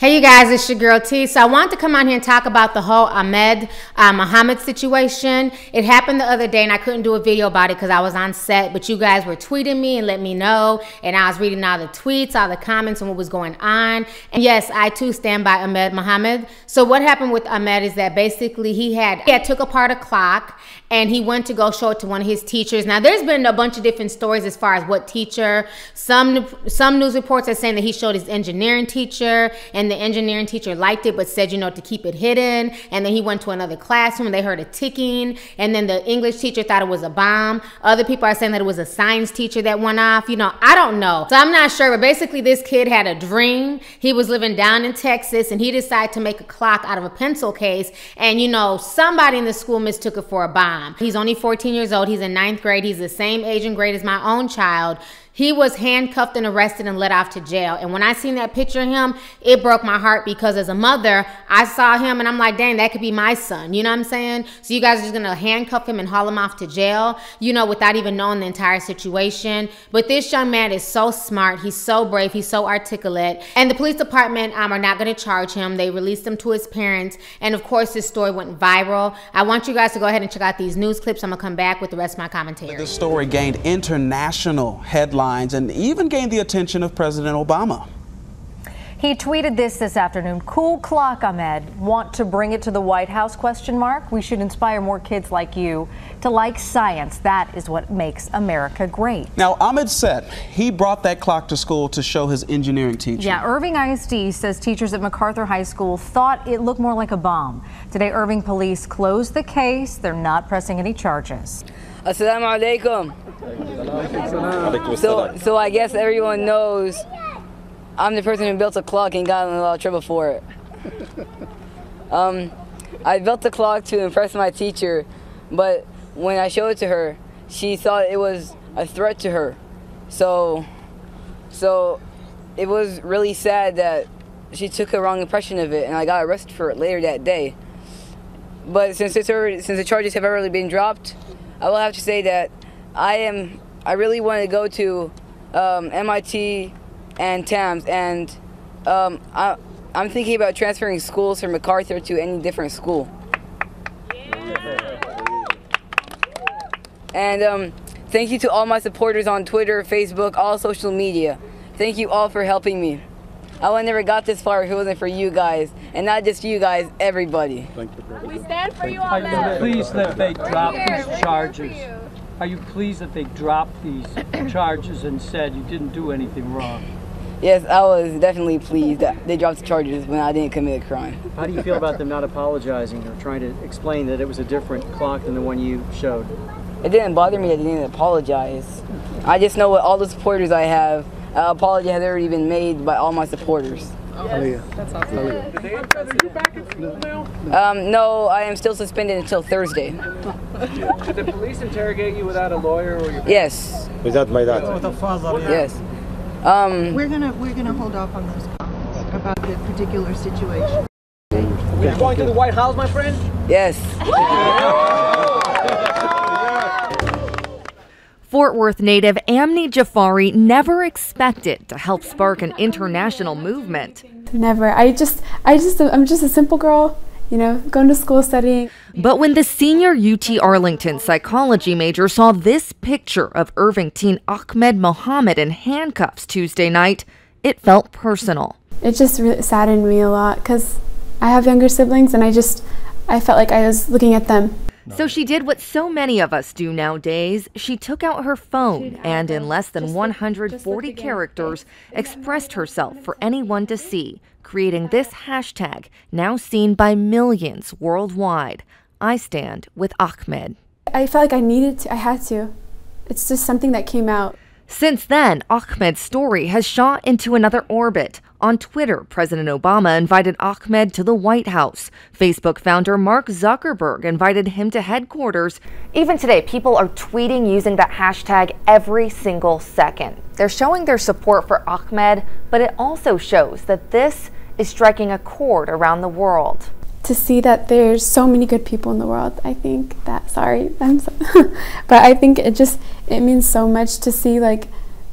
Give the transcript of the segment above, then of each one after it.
Hey you guys, it's your girl T. So I wanted to come on here and talk about the whole Ahmed Mohamed situation. It happened the other day and I couldn't do a video about it because I was on set, but you guys were tweeting me and let me know, and I was reading all the tweets, all the comments and what was going on. And yes, I too stand by Ahmed Mohamed. So what happened with Ahmed is that basically he had took apart a clock and he went to go show it to one of his teachers. Now there's been a bunch of different stories as far as what teacher. Some news reports are saying that he showed his engineering teacher and the engineering teacher liked it but said, you know, to keep it hidden. And then he went to another classroom and they heard a ticking, and then the English teacher thought it was a bomb. Other people are saying that it was a science teacher that went off. You know, I don't know. So I'm not sure, but basically this kid had a dream. He was living down in Texas and he decided to make a clock out of a pencil case, and you know, somebody in the school mistook it for a bomb. He's only 14 years old. He's in 9th grade. He's the same age and grade as my own child. He was handcuffed and arrested and let off to jail. And when I seen that picture of him, it broke my heart because as a mother, I saw him and I'm like, dang, that could be my son. You know what I'm saying? So you guys are just going to handcuff him and haul him off to jail, you know, without even knowing the entire situation. But this young man is so smart. He's so brave. He's so articulate. And the police department are not going to charge him. They released him to his parents. And of course, this story went viral. I want you guys to go ahead and check out these news clips. I'm going to come back with the rest of my commentary. The story gained international headlines and even gained the attention of President Obama. He tweeted this afternoon. Cool clock, Ahmed. Want to bring it to the White House? Question mark. We should inspire more kids like you to like science. That is what makes America great. Now, Ahmed said he brought that clock to school to show his engineering teacher. Yeah, Irving ISD says teachers at MacArthur High School thought it looked more like a bomb. Today, Irving police closed the case. They're not pressing any charges. Assalamu alaikum. So I guess everyone knows I'm the person who built a clock and got in a lot of trouble for it. I built the clock to impress my teacher, but when I showed it to her, she thought it was a threat to her. So it was really sad that she took a wrong impression of it, and I got arrested for it later that day. But since the charges have already been dropped, I will have to say that I really want to go to MIT and TAMS, and I'm thinking about transferring schools from MacArthur to any different school. And thank you to all my supporters on Twitter, Facebook, all social media. Thank you all for helping me. I would never got this far if it wasn't for you guys, and not just you guys, everybody. Thank you. We stand for you all. Are you pleased that they dropped these charges? Are you pleased that they dropped these charges and said you didn't do anything wrong? Yes, I was definitely pleased that they dropped the charges when I didn't commit a crime. How do you feel about them not apologizing or trying to explain that it was a different clock than the one you showed? It didn't bother me that they didn't apologize. I just know what all the supporters I have, an apology has already been made by all my supporters. Yes. That's awesome. Are you back in school now? No, I am still suspended until Thursday. Did the police interrogate you without a lawyer or your... Yes. Without my dad? With a father, yeah. Yes. We're gonna hold off on those comments about the particular situation. Are you going to the White House, my friend? Yes. Fort Worth native Amni Jafari never expected to help spark an international movement. Never. I'm just a simple girl, you know, going to school studying. But when the senior UT Arlington psychology major saw this picture of Irving teen Ahmed Mohamed in handcuffs Tuesday night, it felt personal. It just really saddened me a lot because I have younger siblings and I felt like I was looking at them. So she did what so many of us do nowadays. She took out her phone and in less than 140 characters expressed herself for anyone to see, creating this hashtag now seen by millions worldwide. I stand with Ahmed. I felt like I had to. It's just something that came out. Since then, Ahmed's story has shot into another orbit. On Twitter, President Obama invited Ahmed to the White House. Facebook founder Mark Zuckerberg invited him to headquarters. Even today, people are tweeting using that hashtag every single second. They're showing their support for Ahmed, but it also shows that this is striking a chord around the world. To see that there's so many good people in the world, I think that, but I think it means so much to see like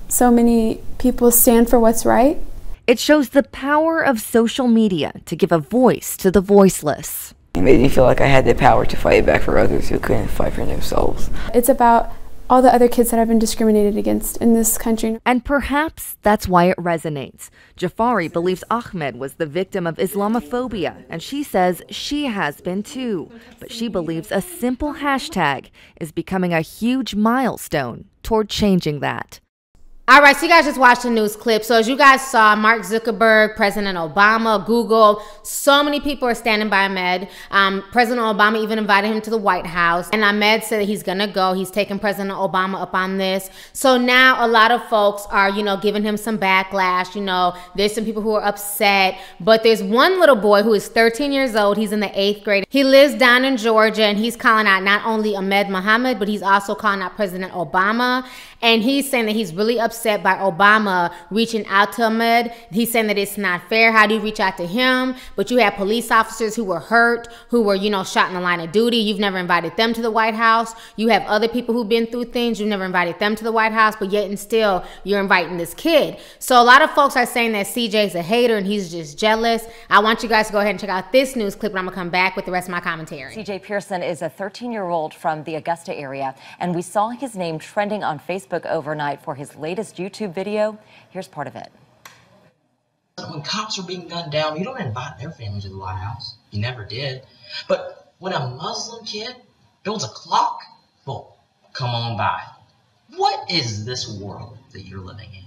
so many people stand for what's right. It shows the power of social media to give a voice to the voiceless. It made me feel like I had the power to fight back for others who couldn't fight for themselves. It's about all the other kids that have been discriminated against in this country. And perhaps that's why it resonates. Jafari believes Ahmed was the victim of Islamophobia, and she says she has been too. But she believes a simple hashtag is becoming a huge milestone toward changing that. All right, so you guys just watched a news clip. So as you guys saw, Mark Zuckerberg, President Obama, Google, so many people are standing by Ahmed. President Obama even invited him to the White House. And Ahmed said that he's going to go. He's taking President Obama up on this. So now a lot of folks are, giving him some backlash. There's some people who are upset. But there's one little boy who is 13 years old. He's in the 8th grade. He lives down in Georgia, and he's calling out not only Ahmed Mohamed, but he's also calling out President Obama. And he's saying that he's really upset by Obama reaching out to Ahmed. He's saying that it's not fair. How do you reach out to him? But you have police officers who were hurt, who were, shot in the line of duty. You've never invited them to the White House. You have other people who've been through things. You've never invited them to the White House, but yet and still you're inviting this kid. So a lot of folks are saying that CJ is a hater and he's just jealous. I want you guys to go ahead and check out this news clip, and I'm gonna come back with the rest of my commentary. CJ Pearson is a 13-year-old from the Augusta area, and we saw his name trending on Facebook overnight for his latest YouTube video. Here's part of it. When cops are being gunned down, you don't invite their family to the White House. You never did. But when a Muslim kid builds a clock, well, come on by. What is this world that you're living in?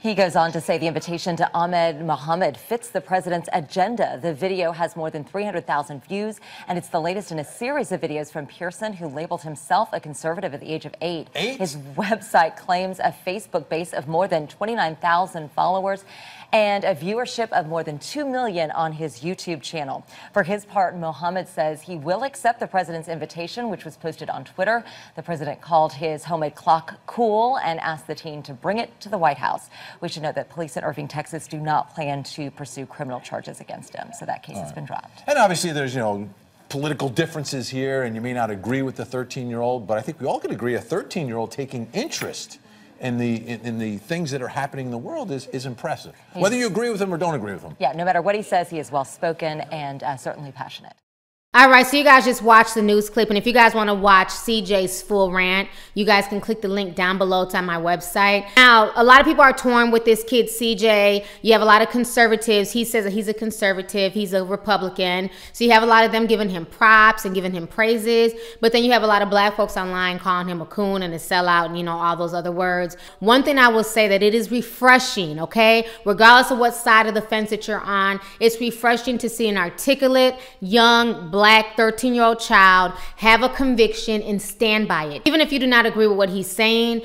He goes on to say the invitation to Ahmed Mohamed fits the president's agenda. The video has more than 300,000 views, and it's the latest in a series of videos from Pearson, who labeled himself a conservative at the age of 8. His website claims a Facebook base of more than 29,000 followers and a viewership of more than 2 million on his YouTube channel. For his part, Mohamed says he will accept the president's invitation, which was posted on Twitter. The president called his homemade clock cool and asked the teen to bring it to the White House. We should note that police in Irving, Texas do not plan to pursue criminal charges against him, so that case has been dropped. And obviously there's, political differences here, and you may not agree with the 13-year-old, but I think we all can agree a 13-year-old taking interest in the things that are happening in the world is impressive. Whether you agree with him or don't agree with him. Yeah, no matter what he says, he is well-spoken and certainly passionate. All right, so you guys just watched the news clip, and if you guys want to watch CJ's full rant, you guys can click the link down below. It's on my website. Now, a lot of people are torn with this kid, CJ. You have a lot of conservatives. He says that he's a conservative. He's a Republican. So you have a lot of them giving him props and giving him praises, but then you have a lot of black folks online calling him a coon and a sellout and, all those other words. One thing I will say that it is refreshing, okay? Regardless of what side of the fence that you're on, it's refreshing to see an articulate, young, black 13-year-old child have a conviction and stand by it. Even if you do not agree with what he's saying,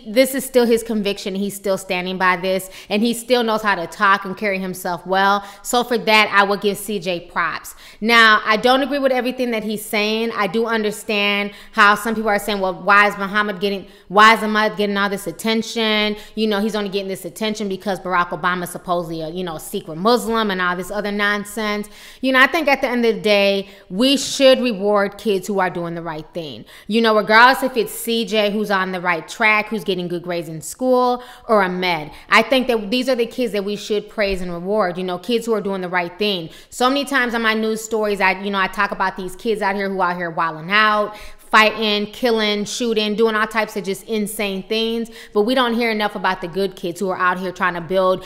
this is still his conviction. He's still standing by this, and he still knows how to talk and carry himself well. So for that, I will give CJ props. Now, I don't agree with everything that he's saying. I do understand how some people are saying, well, why is Ahmed getting all this attention? He's only getting this attention because Barack Obama is supposedly a secret Muslim and all this other nonsense. I think at the end of the day, we should reward kids who are doing the right thing. Regardless if it's CJ who's on the right track, who's getting good grades in school, or Ahmed. I think that these are the kids that we should praise and reward, kids who are doing the right thing. So many times on my news stories, I talk about these kids out here who are out here wilding out, fighting, killing, shooting, doing all types of just insane things. But we don't hear enough about the good kids who are out here trying to build,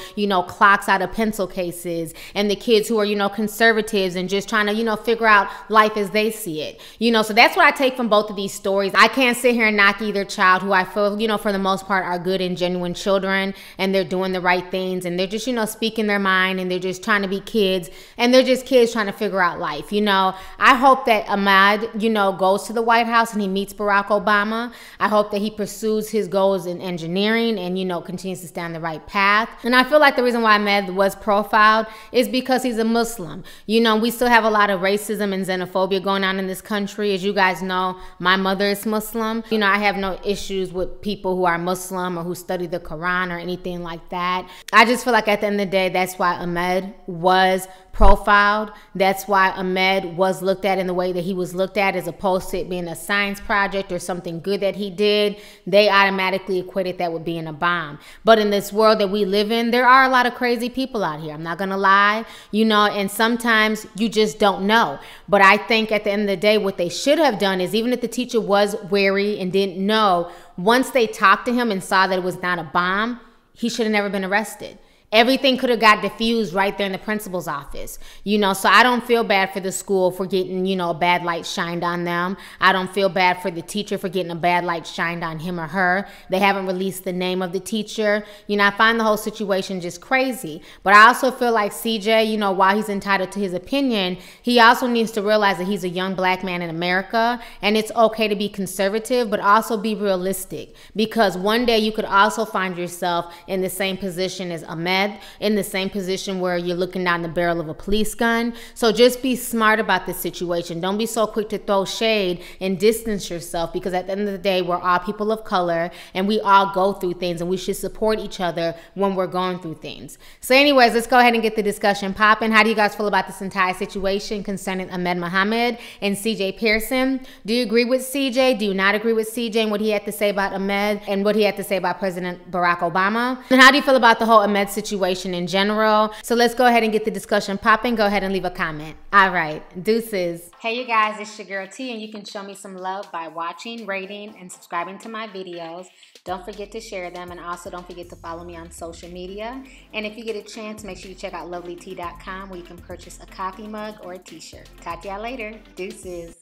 clocks out of pencil cases, and the kids who are, conservatives and just trying to, figure out life as they see it. So that's what I take from both of these stories. I can't sit here and knock either child, who I feel, for the most part are good and genuine children, and they're doing the right things, and they're just, speaking their mind, and they're just trying to be kids, and they're just kids trying to figure out life. I hope that Ahmed, goes to the White House and he meets Barack Obama. I hope that he pursues his goals in engineering and, continues to stay on the right path. And I feel like the reason why Ahmed was profiled is because he's a Muslim. We still have a lot of racism and xenophobia going on in this country. As you guys know, my mother is Muslim. I have no issues with people who are Muslim or who study the Quran or anything like that. I just feel like at the end of the day, that's why Ahmed was profiled. That's why Ahmed was looked at in the way that he was looked at, as opposed to it being a science project or something good that he did, they automatically equated that with being a bomb. But in this world that we live in, there are a lot of crazy people out here. I'm not gonna lie, you know, and sometimes you just don't know. But I think at the end of the day, what they should have done is, even if the teacher was wary and didn't know, once they talked to him and saw that it was not a bomb, he should have never been arrested. Everything could have got diffused right there in the principal's office, you know, so I don't feel bad for the school for getting, you know, a bad light shined on them. I don't feel bad for the teacher for getting a bad light shined on him or her. They haven't released the name of the teacher. You know, I find the whole situation just crazy. But I also feel like CJ, you know, while he's entitled to his opinion, he also needs to realize that he's a young black man in America, and it's okay to be conservative, but also be realistic, because one day you could also find yourself in the same position as Ahmed, in the same position where you're looking down the barrel of a police gun. So just be smart about this situation. Don't be so quick to throw shade and distance yourself, because at the end of the day, we're all people of color and we all go through things, and we should support each other when we're going through things. So anyways, let's go ahead and get the discussion popping. How do you guys feel about this entire situation concerning Ahmed Mohamed and CJ Pearson? Do you agree with CJ? Do you not agree with CJ and what he had to say about Ahmed and what he had to say about President Barack Obama? And how do you feel about the whole Ahmed situation in general? So let's go ahead and get the discussion popping. Go ahead and leave a comment. All right, deuces. Hey you guys, it's your girl T, and you can show me some love by watching, rating, and subscribing to my videos. Don't forget to share them, and also don't forget to follow me on social media. And if you get a chance, make sure you check out lovelyt.com, where you can purchase a coffee mug or a t-shirt. Talk to y'all later. Deuces.